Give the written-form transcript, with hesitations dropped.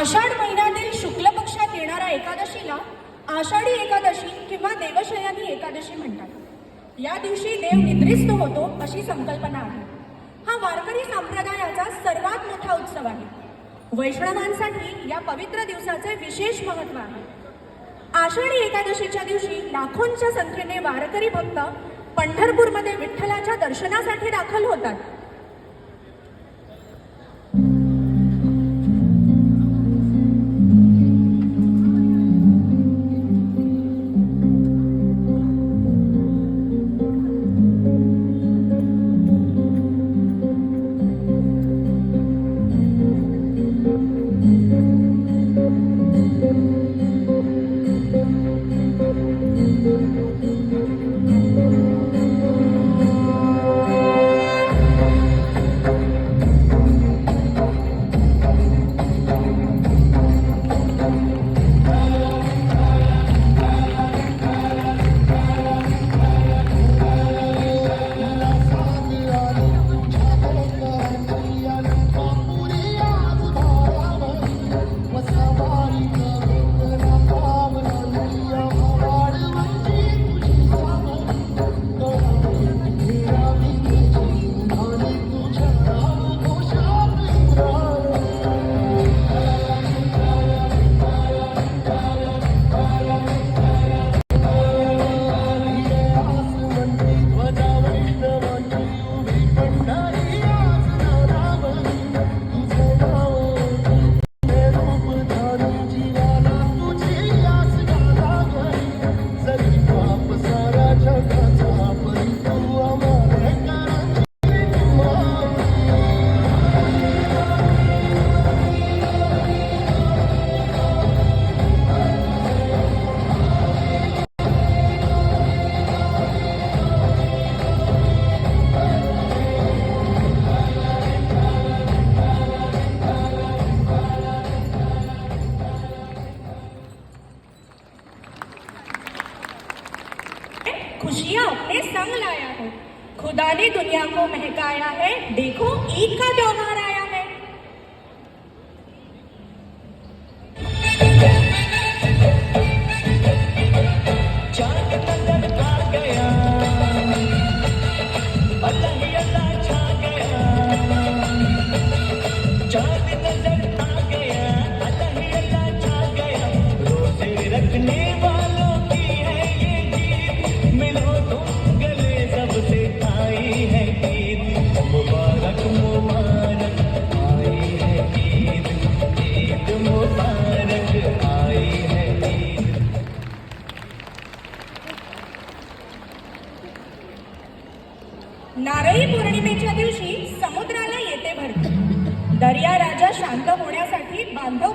आषाढ महिन्यातील शुक्ल पक्षात येणाऱ्या एकादशीला आषाढी एकादशी किंवा देवशयनी एकादशी म्हणतात। या दिवशी देव निद्रिस्त होतो अशी संकल्पना आहे। हा वारकरी संप्रदायाचा सर्वात मोठा उत्सव आहे। वैष्णवांसाठी या पवित्र दिवसाचे विशेष महत्त्व आहे। आषाढी एकादशीच्या दिवशी लाखोंच्या संख्येने वारकरी भक्त पंढरपूरमध्ये विठ्ठलाच्या दर्शनासाठी दाखल होतात। खुशियां अपने संग लाया है, खुदा ने दुनिया को महकाया है, देखो ईद का त्योहार आया है। चांद नजर आ गया, अल्लाह ही अल्लाह छा गया। चांद नजर आ गया, अल्लाह ही अल्लाह छा गया। रोजे रखने वालों की है ये जीत, मिलो तुम गले सबसे आई है ईद। मुबारक मुबारक आई है ईद, ईद मुबारक आई है ईद। नारळी पौर्णिमेच्या दिवशी समुद्राला येते भरती। दर्या राजा शांत होण्यासाठी बांधव